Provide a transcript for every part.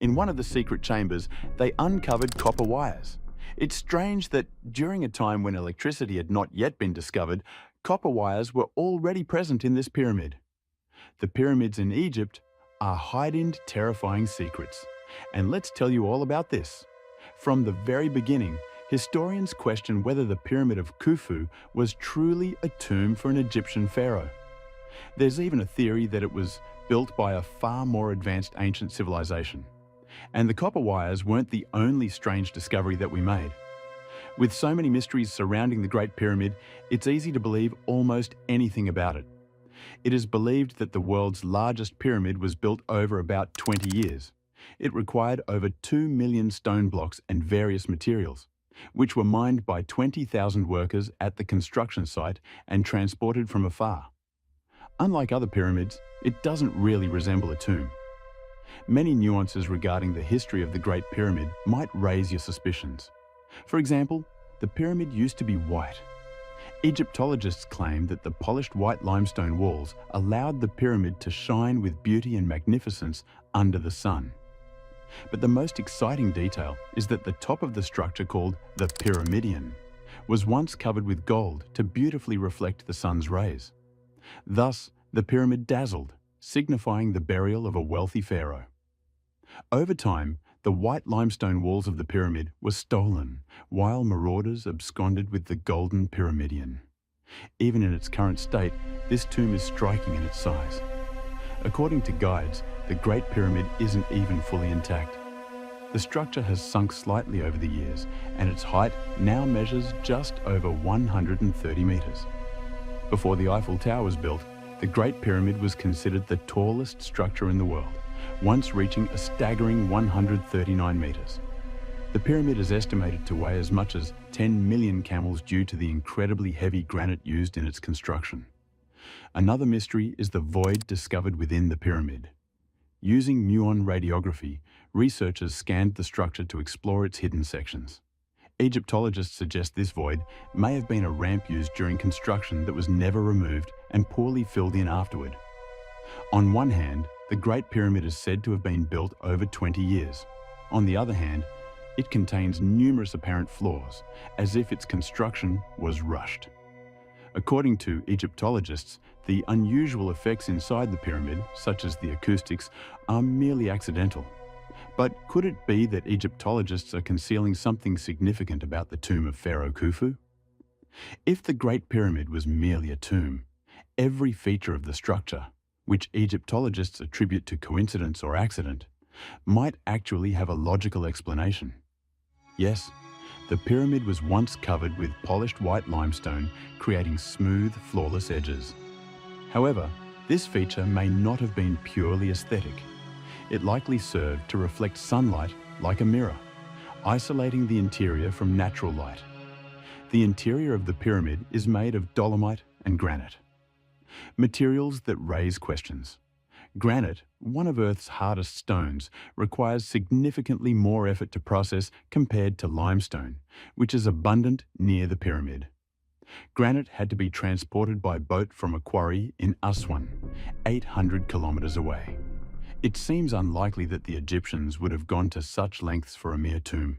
In one of the secret chambers, they uncovered copper wires. It's strange that during a time when electricity had not yet been discovered, copper wires were already present in this pyramid. The pyramids in Egypt are hiding terrifying secrets. And let's tell you all about this. From the very beginning, historians question whether the Pyramid of Khufu was truly a tomb for an Egyptian pharaoh. There's even a theory that it was built by a far more advanced ancient civilization. And the copper wires weren't the only strange discovery that we made. With so many mysteries surrounding the Great Pyramid, it's easy to believe almost anything about it. It is believed that the world's largest pyramid was built over about 20 years. It required over 2 million stone blocks and various materials, which were mined by 20,000 workers at the construction site and transported from afar. Unlike other pyramids, it doesn't really resemble a tomb. Many nuances regarding the history of the Great Pyramid might raise your suspicions. For example, the pyramid used to be white. Egyptologists claim that the polished white limestone walls allowed the pyramid to shine with beauty and magnificence under the sun. But the most exciting detail is that the top of the structure, called the pyramidion, was once covered with gold to beautifully reflect the sun's rays. Thus, the pyramid dazzled, signifying the burial of a wealthy pharaoh. Over time, the white limestone walls of the pyramid were stolen, while marauders absconded with the golden pyramidion. Even in its current state, this tomb is striking in its size. According to guides, the Great Pyramid isn't even fully intact. The structure has sunk slightly over the years, and its height now measures just over 130 meters. Before the Eiffel Tower was built, the Great Pyramid was considered the tallest structure in the world, once reaching a staggering 139 meters. The pyramid is estimated to weigh as much as 10 million camels due to the incredibly heavy granite used in its construction. Another mystery is the void discovered within the pyramid. Using muon radiography, researchers scanned the structure to explore its hidden sections. Egyptologists suggest this void may have been a ramp used during construction that was never removed and poorly filled in afterward. On one hand, the Great Pyramid is said to have been built over 20 years. On the other hand, it contains numerous apparent flaws, as if its construction was rushed. According to Egyptologists, the unusual effects inside the pyramid, such as the acoustics, are merely accidental. But could it be that Egyptologists are concealing something significant about the tomb of Pharaoh Khufu? If the Great Pyramid was merely a tomb, every feature of the structure, which Egyptologists attribute to coincidence or accident, might actually have a logical explanation. Yes, the pyramid was once covered with polished white limestone, creating smooth, flawless edges. However, this feature may not have been purely aesthetic. It likely served to reflect sunlight like a mirror, isolating the interior from natural light. The interior of the pyramid is made of dolomite and granite, materials that raise questions. Granite, one of Earth's hardest stones, requires significantly more effort to process compared to limestone, which is abundant near the pyramid. Granite had to be transported by boat from a quarry in Aswan, 800 kilometers away. It seems unlikely that the Egyptians would have gone to such lengths for a mere tomb.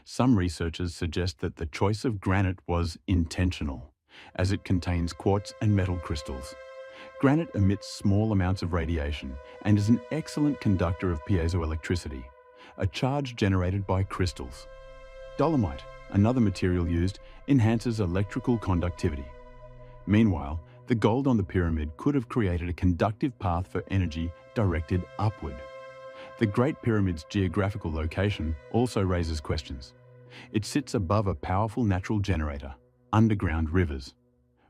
Some researchers suggest that the choice of granite was intentional, as it contains quartz and metal crystals. Granite emits small amounts of radiation and is an excellent conductor of piezoelectricity, a charge generated by crystals. Dolomite, another material used, enhances electrical conductivity. Meanwhile, the gold on the pyramid could have created a conductive path for energy directed upward. The Great Pyramid's geographical location also raises questions. It sits above a powerful natural generator, underground rivers.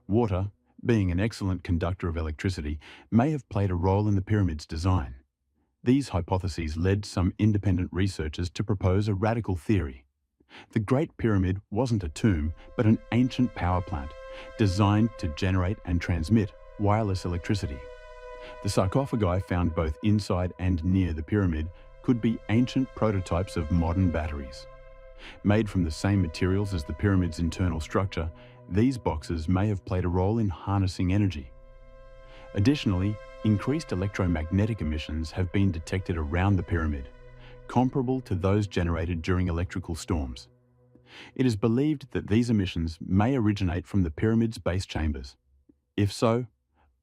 Water, being an excellent conductor of electricity, may have played a role in the pyramid's design. These hypotheses led some independent researchers to propose a radical theory. The Great Pyramid wasn't a tomb, but an ancient power plant, designed to generate and transmit wireless electricity. The sarcophagi found both inside and near the pyramid could be ancient prototypes of modern batteries. Made from the same materials as the pyramid's internal structure, these boxes may have played a role in harnessing energy. Additionally, increased electromagnetic emissions have been detected around the pyramid, comparable to those generated during electrical storms. It is believed that these emissions may originate from the pyramid's base chambers. If so,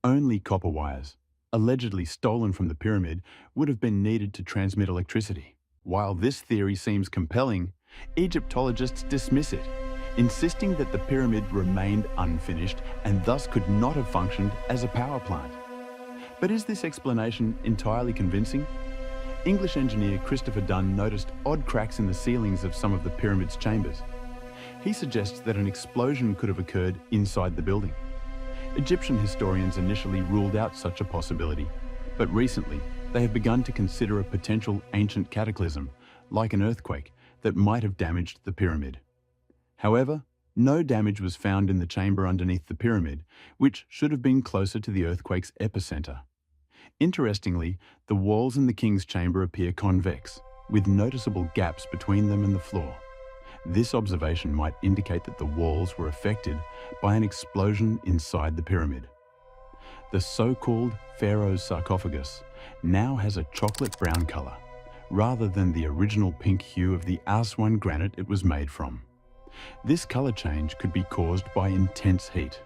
only copper wires, allegedly stolen from the pyramid, would have been needed to transmit electricity. While this theory seems compelling, Egyptologists dismiss it, insisting that the pyramid remained unfinished and thus could not have functioned as a power plant. But is this explanation entirely convincing? English engineer Christopher Dunn noticed odd cracks in the ceilings of some of the pyramid's chambers. He suggests that an explosion could have occurred inside the building. Egyptian historians initially ruled out such a possibility, but recently they have begun to consider a potential ancient cataclysm, like an earthquake, that might have damaged the pyramid. However, no damage was found in the chamber underneath the pyramid, which should have been closer to the earthquake's epicenter. Interestingly, the walls in the king's chamber appear convex, with noticeable gaps between them and the floor. This observation might indicate that the walls were affected by an explosion inside the pyramid. The so-called pharaoh's sarcophagus now has a chocolate brown color, rather than the original pink hue of the Aswan granite it was made from. This color change could be caused by intense heat.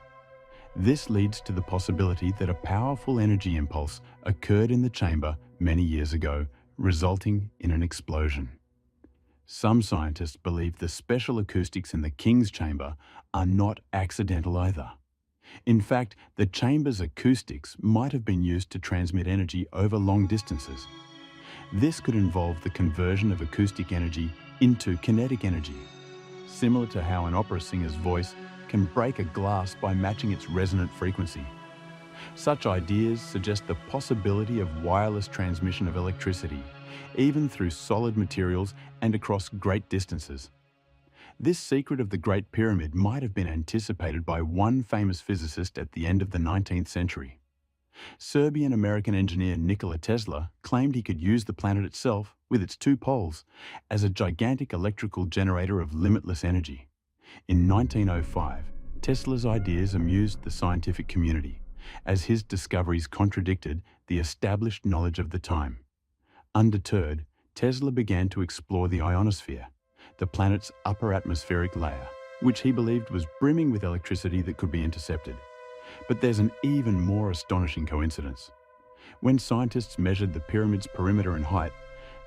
This leads to the possibility that a powerful energy impulse occurred in the chamber many years ago, resulting in an explosion. Some scientists believe the special acoustics in the king's chamber are not accidental either. In fact, the chamber's acoustics might have been used to transmit energy over long distances. This could involve the conversion of acoustic energy into kinetic energy, similar to how an opera singer's voice can break a glass by matching its resonant frequency. Such ideas suggest the possibility of wireless transmission of electricity, even through solid materials and across great distances. This secret of the Great Pyramid might have been anticipated by one famous physicist at the end of the 19th century. Serbian-American engineer Nikola Tesla claimed he could use the planet itself, with its two poles, as a gigantic electrical generator of limitless energy. In 1905, Tesla's ideas amused the scientific community, as his discoveries contradicted the established knowledge of the time. Undeterred, Tesla began to explore the ionosphere, the planet's upper atmospheric layer, which he believed was brimming with electricity that could be intercepted. But there's an even more astonishing coincidence. When scientists measured the pyramid's perimeter and height,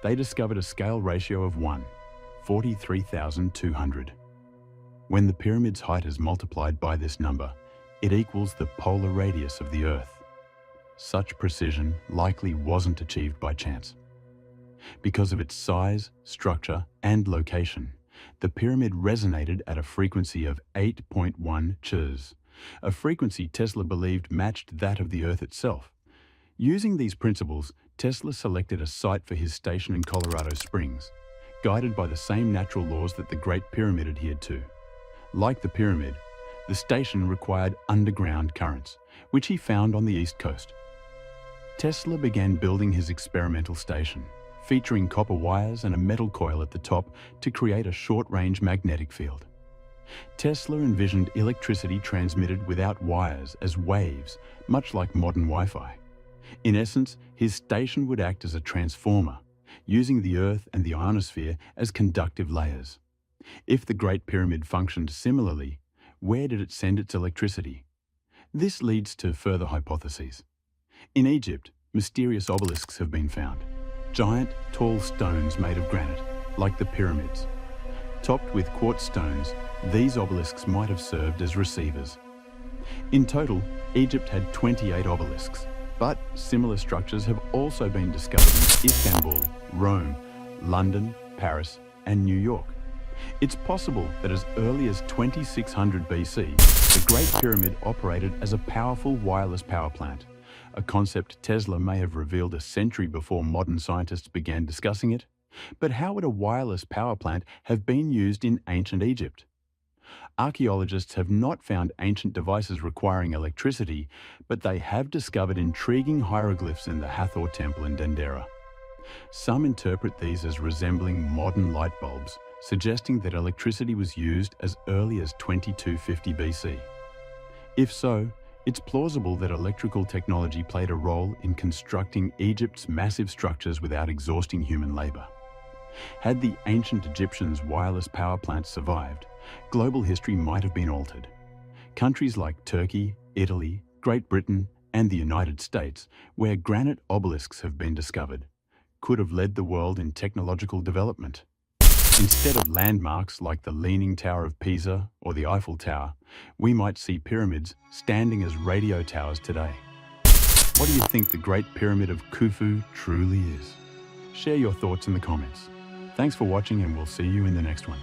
they discovered a scale ratio of 1, 43,200. When the pyramid's height is multiplied by this number, it equals the polar radius of the Earth. Such precision likely wasn't achieved by chance. Because of its size, structure, and location, the pyramid resonated at a frequency of 8.1 Hz, a frequency Tesla believed matched that of the Earth itself. Using these principles, Tesla selected a site for his station in Colorado Springs, guided by the same natural laws that the Great Pyramid adhered to. Like the pyramid, the station required underground currents, which he found on the East Coast. Tesla began building his experimental station, featuring copper wires and a metal coil at the top to create a short-range magnetic field. Tesla envisioned electricity transmitted without wires as waves, much like modern Wi-Fi. In essence, his station would act as a transformer, using the Earth and the ionosphere as conductive layers. If the Great Pyramid functioned similarly, where did it send its electricity? This leads to further hypotheses. In Egypt, mysterious obelisks have been found. Giant, tall stones made of granite, like the pyramids. Topped with quartz stones, these obelisks might have served as receivers. In total, Egypt had 28 obelisks, but similar structures have also been discovered in Istanbul, Rome, London, Paris, and New York. It's possible that as early as 2600 BC, the Great Pyramid operated as a powerful wireless power plant, a concept Tesla may have revealed a century before modern scientists began discussing it. But how would a wireless power plant have been used in ancient Egypt? Archaeologists have not found ancient devices requiring electricity, but they have discovered intriguing hieroglyphs in the Hathor Temple in Dendera. Some interpret these as resembling modern light bulbs, suggesting that electricity was used as early as 2250 BC. If so, it's plausible that electrical technology played a role in constructing Egypt's massive structures without exhausting human labor. Had the ancient Egyptians' wireless power plants survived, global history might have been altered. Countries like Turkey, Italy, Great Britain, and the United States, where granite obelisks have been discovered, could have led the world in technological development. Instead of landmarks like the Leaning Tower of Pisa or the Eiffel Tower, we might see pyramids standing as radio towers today. What do you think the Great Pyramid of Khufu truly is? Share your thoughts in the comments. Thanks for watching, and we'll see you in the next one.